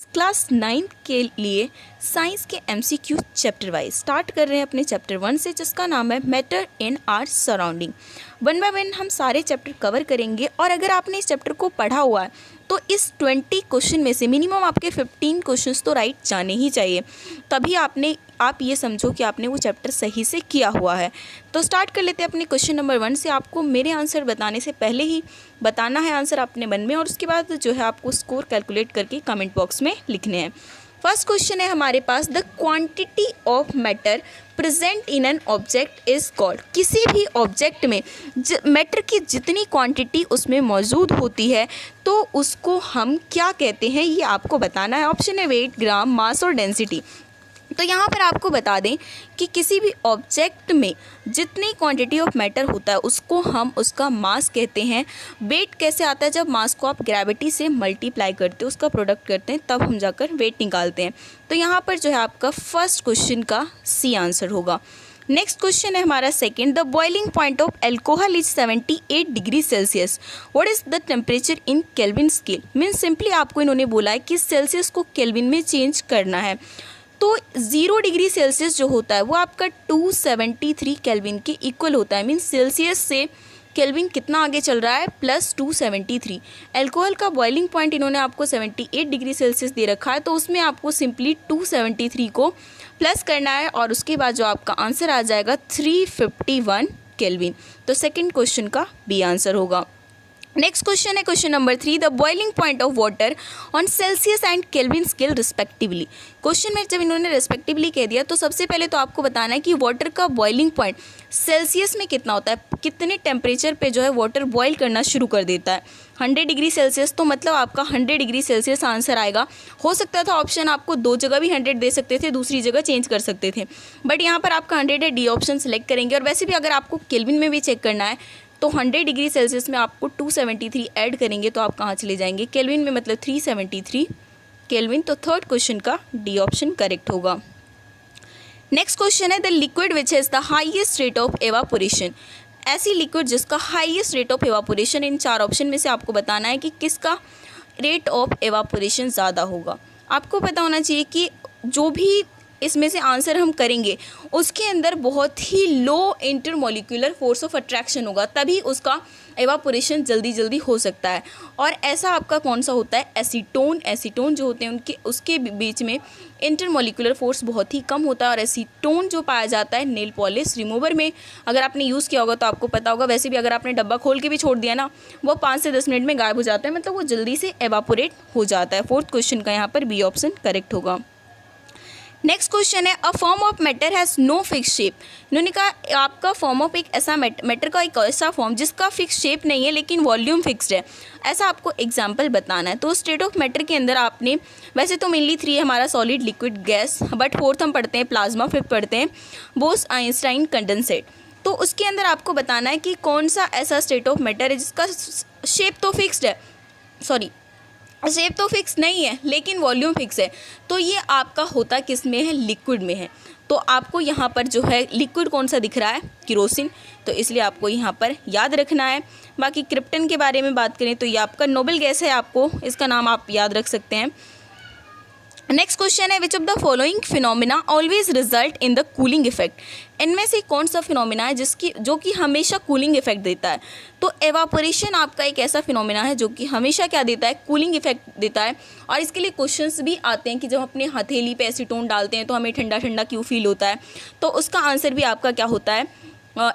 Class 9 के लिए science के एमसीक्यू चैप्टर वाइज स्टार्ट कर रहे हैं अपने चैप्टर 1 से, जिसका नाम है matter in our surrounding. One by one हम सारे चैप्टर कवर करेंगे और अगर आपने इस चैप्टर को पढ़ा हुआ है तो इस 20 क्वेश्चन में से मिनिमम आपके 15 क्वेश्चंस तो राइट जाने ही चाहिए, तभी आप ये समझो कि आपने वो चैप्टर सही से किया हुआ है। तो स्टार्ट कर लेते हैं अपने क्वेश्चन नंबर 1 से। आपको मेरे आंसर बताने से पहले ही बताना है आंसर अपने मन में और उसके बाद जो है आपको स्कोर कैलकुलेट करके कमेंट बॉक्स में लिखने हैं। फर्स्ट क्वेश्चन है हमारे पास, the quantity of matter present in an object is called. किसी भी ऑब्जेक्ट में मैटर की जितनी क्वांटिटी उसमें मौजूद होती है तो उसको हम क्या कहते हैं, ये आपको बताना है। ऑप्शन है वेट, ग्राम, मास और डेंसिटी। तो यहाँ पर आपको बता दें कि किसी भी ऑब्जेक्ट में जितनी क्वांटिटी ऑफ मैटर होता है उसको हम उसका मास कहते हैं। वेट कैसे आता है, जब मास को आप ग्रेविटी से मल्टीप्लाई करते हो, उसका प्रोडक्ट करते हैं, तब हम जाकर वेट निकालते हैं। तो यहाँ पर जो है आपका फर्स्ट क्वेश्चन का सी आंसर होगा। नेक्स्ट क्वेश्चन है हमारा second, the boiling point of alcohol is 78 degree Celsius. What is the temperature in kelvin scale. Means simply आपको इन्होंने बोला है कि सेल्सियस को केल्विन में चेंज करना है। तो 0 डिग्री सेल्सियस जो होता है वो आपका 273 केल्विन के इक्वल होता है। मीन्स सेल्सियस से केल्विन कितना आगे चल रहा है, प्लस 273। एल्कोहल का बॉइलिंग पॉइंट इन्होंने आपको 78 डिग्री सेल्सियस दे रखा है, तो उसमें आपको सिंपली 273 को प्लस करना है और उसके बाद जो आपका आंसर आ जाएगा 351 केल्विन। तो सेकेंड क्वेश्चन का बी आंसर होगा। नेक्स्ट क्वेश्चन है question number 3, the boiling point of water on Celsius and kelvin scale respectively. Question में जब इन्होंने रिस्पेक्टिवली कह दिया तो सबसे पहले तो आपको बताना है कि वाटर का बॉइलिंग पॉइंट सेल्सियस में कितना होता है, कितने टेम्परेचर पे जो है वाटर बॉईल करना शुरू कर देता है। 100 डिग्री सेल्सियस, तो मतलब आपका 100 डिग्री सेल्सियस आंसर आएगा। हो सकता था ऑप्शन आपको दो जगह भी 100 दे सकते थे, दूसरी जगह चेंज कर सकते थे, बट यहाँ पर आपका 100 है, डी ऑप्शन सेलेक्ट करेंगे। और वैसे भी अगर आपको केल्विन में भी चेक करना है तो 100 डिग्री सेल्सियस में आपको 273 ऐड करेंगे तो आप कहाँ चले जाएंगे, केल्विन में, मतलब 373 केल्विन। तो थर्ड क्वेश्चन का डी ऑप्शन करेक्ट होगा। नेक्स्ट क्वेश्चन है, the liquid which has the highest rate of evaporation. ऐसी लिक्विड जिसका highest rate of evaporation, in 4 option में से आपको बताना है कि किसका रेट ऑफ एवापोरेशन ज़्यादा होगा। आपको पता होना चाहिए कि जो भी इसमें से आंसर हम करेंगे उसके अंदर बहुत ही लो इंटरमोलिकुलर फोर्स ऑफ अट्रैक्शन होगा, तभी उसका एवापोरेशन जल्दी हो सकता है। और ऐसा आपका कौन सा होता है, एसीटोन। एसीटोन जो होते हैं उसके बीच में इंटरमोलिकुलर फोर्स बहुत ही कम होता है और एसीटोन जो पाया जाता है नेल पॉलिश रिमूवर में। अगर आपने यूज़ किया होगा तो आपको पता होगा, वैसे भी अगर आपने डब्बा खोल के भी छोड़ दिया ना, वो 5 से 10 मिनट में गायब हो जाता है, मतलब वो जल्दी से एवापोरेट हो जाता है। फोर्थ क्वेश्चन का यहाँ पर बी ऑप्शन करेक्ट होगा। नेक्स्ट क्वेश्चन है, a form of matter has no fix shape. इन्होंने कहा आपका फॉर्म ऑफ एक ऐसा मैटर का एक ऐसा फॉर्म जिसका फिक्स शेप नहीं है लेकिन वॉल्यूम फिक्स्ड है, ऐसा आपको एग्जांपल बताना है। तो स्टेट ऑफ मैटर के अंदर आपने, वैसे तो मेनली 3 है हमारा, solid, liquid, gas, but 4th हम पढ़ते हैं प्लाज्मा, 5th पढ़ते हैं बोस आइंस्टाइन कंडेंसेट। तो उसके अंदर आपको बताना है कि कौन सा ऐसा स्टेट ऑफ मैटर है जिसका शेप तो फिक्स्ड है, सॉरी शेप तो फिक्स नहीं है लेकिन वॉल्यूम फिक्स है। तो ये आपका होता किस में है, लिक्विड में है। तो आपको यहाँ पर जो है लिक्विड कौन सा दिख रहा है, केरोसिन, तो इसलिए आपको यहाँ पर याद रखना है। बाकी क्रिप्टन के बारे में बात करें तो ये आपका नोबेल गैस है, आपको इसका नाम आप याद रख सकते हैं। नेक्स्ट क्वेश्चन है, विच of the following phenomena always result in the cooling effect. इनमें से कौन सा फिनोमिना है जो कि हमेशा कूलिंग इफेक्ट देता है। तो एवापोरेशन आपका एक ऐसा फिनोमिना है जो कि हमेशा क्या देता है, कूलिंग इफेक्ट देता है। और इसके लिए क्वेश्चंस भी आते हैं कि जब अपने हथेली पे एसीटोन डालते हैं तो हमें ठंडा ठंडा क्यों फील होता है, तो उसका आंसर भी आपका क्या होता है,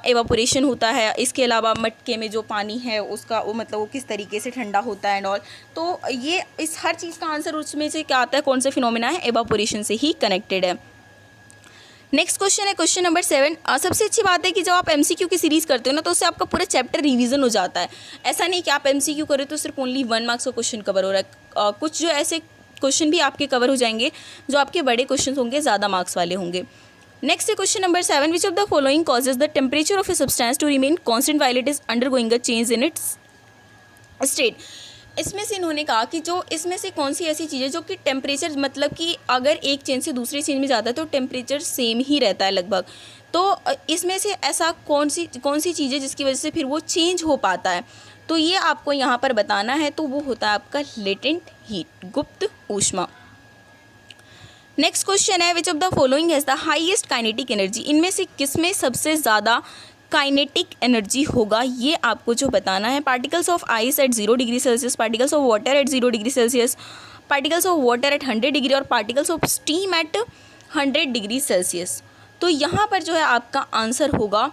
एवापोरेशन होता है। इसके अलावा मटके में जो पानी है उसका वो मतलब वो किस तरीके से ठंडा होता है एंड ऑल। तो ये इस हर चीज़ का आंसर उसमें से क्या आता है, कौन सा फिनोमिना है, एवापोरेशन से ही कनेक्टेड है। नेक्स्ट क्वेश्चन है क्वेश्चन नंबर 7। सबसे अच्छी बात है कि जब आप एमसीक्यू की सीरीज़ करते हो ना तो उससे आपका पूरा चैप्टर रिवीजन हो जाता है। ऐसा नहीं कि आप एमसीक्यू करें तो सिर्फ ओनली 1 मार्क्स का क्वेश्चन कवर हो रहा है। कुछ जो ऐसे क्वेश्चन भी आपके कवर हो जाएंगे जो आपके बड़े क्वेश्चन होंगे, ज़्यादा मार्क्स वाले होंगे। नेक्स्ट है question number 7, which of the following causes the temperature of a substance to remain constant while it is undergoing a change in its state. इसमें से इन्होंने कहा कि जो इसमें से कौन सी ऐसी चीज़ है जो कि टेम्परेचर, मतलब कि अगर एक चेंज से दूसरे चेंज में जाता है तो टेम्परेचर सेम ही रहता है लगभग। तो इसमें से ऐसा कौन सी चीज़ है जिसकी वजह से फिर वो चेंज हो पाता है, तो ये आपको यहाँ पर बताना है। तो वो होता है आपका लेटेंट हीट, गुप्त ऊष्मा। नेक्स्ट क्वेश्चन है विच of the following has the highest kinetic energy, इनमें से किसमें सबसे ज़्यादा काइनेटिक एनर्जी होगा, ये आपको जो बताना है। Particles of ice at 0 degree Celsius, particles of water at 0 degree Celsius, particles of water at 100 degree और particles of steam at 100 degree Celsius. तो यहाँ पर जो है आपका आंसर होगा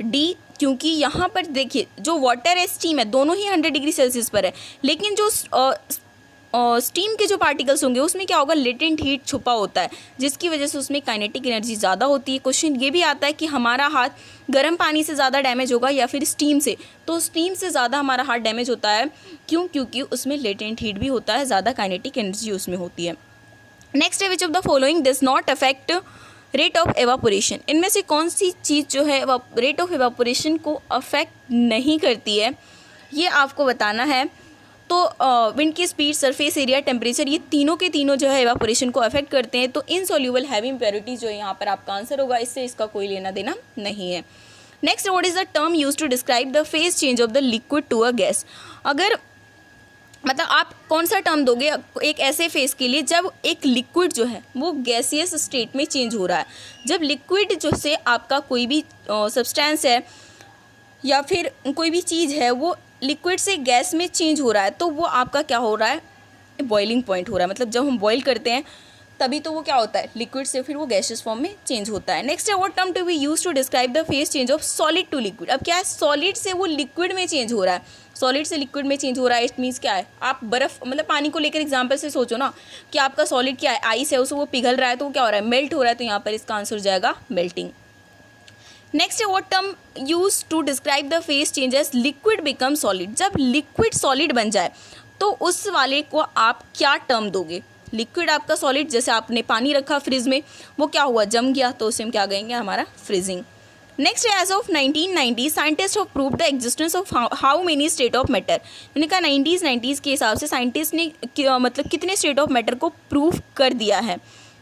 डी, क्योंकि यहाँ पर देखिए जो वाटर है स्टीम है दोनों ही 100 डिग्री सेल्सियस पर है, लेकिन जो स्टीम के जो पार्टिकल्स होंगे उसमें क्या होगा, लेटेंट हीट छुपा होता है, जिसकी वजह से उसमें काइनेटिक एनर्जी ज़्यादा होती है। क्वेश्चन ये भी आता है कि हमारा हाथ गर्म पानी से ज़्यादा डैमेज होगा या फिर स्टीम से, तो स्टीम से ज़्यादा हमारा हाथ डैमेज होता है, क्यों, क्योंकि उसमें लेटेंट हीट भी होता है, ज़्यादा काइनेटिक एनर्जी उसमें होती है। नेक्स्ट है विच of the following does not affect rate of evaporation, इनमें से कौन सी चीज़ जो है रेट ऑफ एवापोरेशन को अफेक्ट नहीं करती है, ये आपको बताना है। तो विंड की स्पीड, सरफेस एरिया, टेम्परेचर, ये तीनों के तीनों जो है एवापोरेशन को अफेक्ट करते हैं। तो इनसॉल्यूबल हैवी इम्प्योरिटीज जो यहाँ पर आपका आंसर होगा, इससे इसका कोई लेना देना नहीं है। Next, what is the term use to describe the phase change of the liquid to a gas, अगर मतलब आप कौन सा टर्म दोगे एक ऐसे फेस के लिए जब एक लिक्विड जो है वो गैसियस स्टेट में चेंज हो रहा है। जब लिक्विड जो से आपका कोई भी सब्सटेंस है या फिर कोई भी चीज़ है वो लिक्विड से गैस में चेंज हो रहा है, तो वो आपका क्या हो रहा है, बॉइलिंग पॉइंट हो रहा है। मतलब जब हम बॉईल करते हैं तभी तो वो क्या होता है, लिक्विड से फिर वो गैसियस फॉर्म में चेंज होता है। नेक्स्ट है what term to be use to describe the phase change of solid to liquid, अब क्या है, सॉलिड से वो लिक्विड में चेंज हो रहा है, सॉलिड से लिक्विड में चेंज हो रहा है। इट मीन्स क्या है, आप बर्फ़ मतलब पानी को लेकर एग्जाम्पल से सोचो ना कि आपका सॉलिड क्या है, आइस है, उसको वो पिघल रहा है तो वो क्या हो रहा है, मेल्ट हो रहा है, तो यहाँ पर इसका आंसर हो जाएगा मेल्टिंग। नेक्स्ट है what term use to describe the phase changes liquid become solid, जब लिक्विड सॉलिड बन जाए तो उस वाले को आप क्या टर्म दोगे। लिक्विड आपका सॉलिड, जैसे आपने पानी रखा फ्रिज में, वो क्या हुआ, जम गया, तो उसे हम क्या कहेंगे, हमारा फ्रीजिंग। नेक्स्ट है as of 1990 scientist have prove the existence of how many state of matter, मैंने कहा 90s के हिसाब से साइंटिस्ट ने मतलब कितने स्टेट ऑफ मैटर को प्रूव कर दिया है,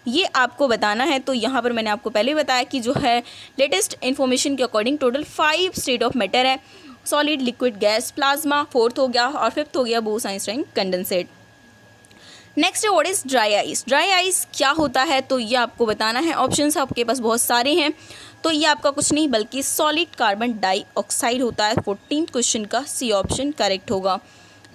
ये आपको बताना है। तो यहाँ पर मैंने आपको पहले बताया कि जो है लेटेस्ट इन्फॉर्मेशन के according total 5 state of matter है, solid, liquid, gas, plasma 4th हो गया और 5th हो गया बोस-आइंस्टाइन कंडेंसेट। नेक्स्ट है what is dry ice, dry ice क्या होता है, तो ये आपको बताना है। ऑप्शंस आपके पास बहुत सारे हैं, तो ये आपका कुछ नहीं बल्कि सॉलिड कार्बन डाइऑक्साइड होता है। 14th क्वेश्चन का सी ऑप्शन करेक्ट होगा।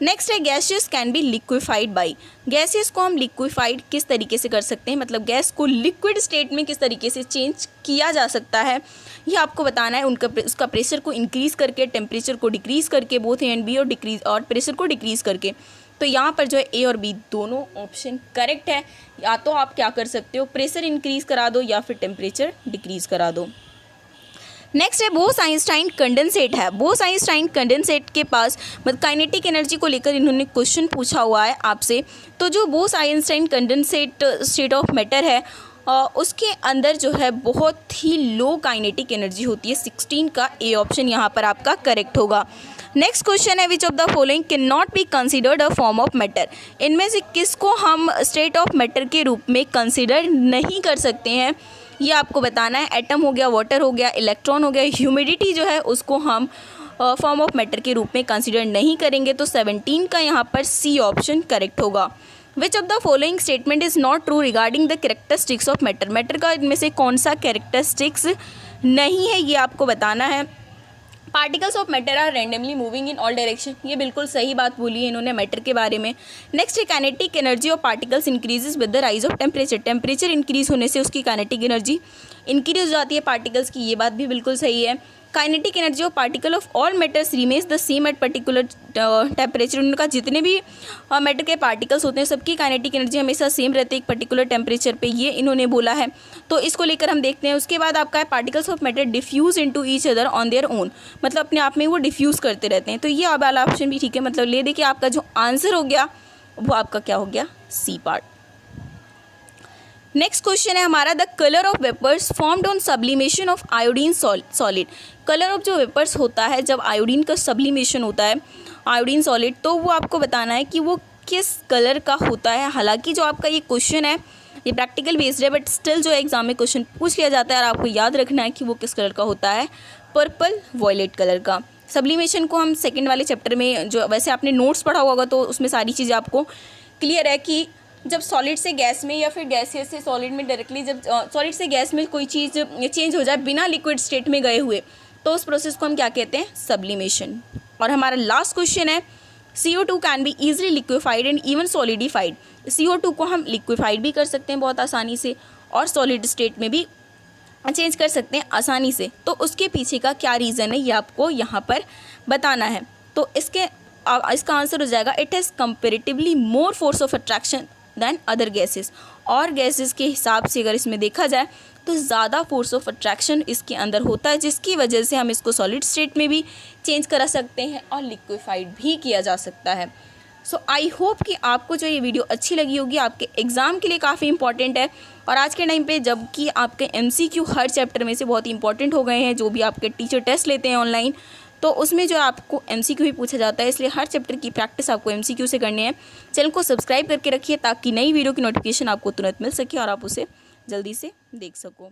नेक्स्ट है gases can be liquefied by, gases को हम लिक्विफाइड किस तरीके से कर सकते हैं, मतलब गैस को लिक्विड स्टेट में किस तरीके से चेंज किया जा सकता है, ये आपको बताना है। उसका प्रेशर को इंक्रीज़ करके, टेम्परेचर को डिक्रीज़ करके, बोथ ए एंड बी, और प्रेशर को डिक्रीज़ करके। तो यहाँ पर जो है ए और बी दोनों ऑप्शन करेक्ट है। या तो आप क्या कर सकते हो, प्रेशर इंक्रीज़ करा दो या फिर टेम्परेचर डिक्रीज़ करा दो। नेक्स्ट है बोस-आइंस्टाइन कंडेंसेट है, बोस-आइंस्टाइन कंडेंसेट के पास मतलब काइनेटिक एनर्जी को लेकर इन्होंने क्वेश्चन पूछा हुआ है आपसे। तो जो बोस-आइंस्टाइन कंडेंसेट स्टेट ऑफ मैटर है उसके अंदर जो है बहुत ही लो काइनेटिक एनर्जी होती है। 16 का ए ऑप्शन यहाँ पर आपका करेक्ट होगा। नेक्स्ट क्वेश्चन है विच of the following can not be considered a form of matter, इनमें से किसको हम स्टेट ऑफ मैटर के रूप में कंसिडर नहीं कर सकते हैं, ये आपको बताना है। एटम हो गया, वाटर हो गया, इलेक्ट्रॉन हो गया, ह्यूमिडिटी जो है उसको हम फॉर्म ऑफ मैटर के रूप में कंसिडर नहीं करेंगे। तो 17 का यहाँ पर सी ऑप्शन करेक्ट होगा। विच of the following statement is not true regarding the characteristics of matter, matter का इनमें से कौन सा कैरेक्टरिस्टिक्स नहीं है, ये आपको बताना है। Particles of matter are randomly moving in all direction, ये बिल्कुल सही बात बोली है इन्होंने मैटर के बारे में। नेक्स्ट है kinetic energy of particles increases with the rise of temperature, temperature increase होने से उसकी काइनेटिक एनर्जी इंक्रीज हो जाती है पार्टिकल्स की, ये बात भी बिल्कुल सही है। Kinetic energy of particle of all matters remains the same at particular temperature, उनका जितने भी मैटर के पार्टिकल्स होते हैं सबकी काइनेटिक एनर्जी हमेशा सेम रहती है एक पर्टिकुलर टेम्परेचर पे, ये इन्होंने बोला है। तो इसको लेकर हम देखते हैं। उसके बाद आपका है particles of matter diffuse into each other on their own, मतलब अपने आप में वो डिफ्यूज़ करते रहते हैं। तो ये अब वाला ऑप्शन भी ठीक है, मतलब ले दे कि आपका जो आंसर हो गया वो आपका क्या हो गया, सी पार्ट। नेक्स्ट क्वेश्चन है हमारा, the colour of vapours formed on sublimation of iodine solid, colour of जो वेपर्स होता है जब आयोडीन का सब्लिमेशन होता है आयोडीन सॉलिड, तो वो आपको बताना है कि वो किस कलर का होता है। हालांकि जो आपका ये क्वेश्चन है ये प्रैक्टिकल बेस्ड है, बट स्टिल जो एग्जाम में क्वेश्चन पूछ लिया जाता है और आपको याद रखना है कि वो किस कलर का होता है, पर्पल वॉयलेट कलर का। सब्लिमेशन को हम सेकेंड वाले चैप्टर में, जो वैसे आपने नोट्स पढ़ा होगा तो उसमें सारी चीज़ें आपको क्लियर है कि जब सॉलिड से गैस में या फिर गैसियस से सॉलिड में डायरेक्टली जब सॉलिड से गैस में कोई चीज़ चेंज हो जाए बिना लिक्विड स्टेट में गए हुए, तो उस प्रोसेस को हम क्या कहते हैं? सब्लिमेशन। और हमारा लास्ट क्वेश्चन है, CO2 can be easily liquefied and even solidified. CO2 को हम लिक्विफाइड भी कर सकते हैं बहुत आसानी से और सॉलिड स्टेट में भी चेंज कर सकते हैं आसानी से। तो उसके पीछे का क्या रीज़न है ये आपको यहाँ पर बताना है। तो इसका आंसर हो जाएगा, it has comparatively more force of attraction than other gases. और गैसेस के हिसाब से अगर इसमें देखा जाए तो ज़्यादा फोर्स ऑफ अट्रैक्शन इसके अंदर होता है, जिसकी वजह से हम इसको सॉलिड स्टेट में भी चेंज करा सकते हैं और लिक्विफाइड भी किया जा सकता है। सो आई होप कि आपको जो ये वीडियो अच्छी लगी होगी, आपके एग्ज़ाम के लिए काफ़ी इंपॉर्टेंट है। और आज के टाइम पे जबकि आपके MCQ हर चैप्टर में से बहुत इंपॉर्टेंट हो गए हैं, जो भी आपके टीचर टेस्ट लेते हैं ऑनलाइन, तो उसमें जो आपको MCQ भी पूछा जाता है, इसलिए हर चैप्टर की प्रैक्टिस आपको MCQ से करनी है। चैनल को सब्सक्राइब करके रखिए ताकि नई वीडियो की नोटिफिकेशन आपको तुरंत मिल सके और आप उसे जल्दी से देख सको।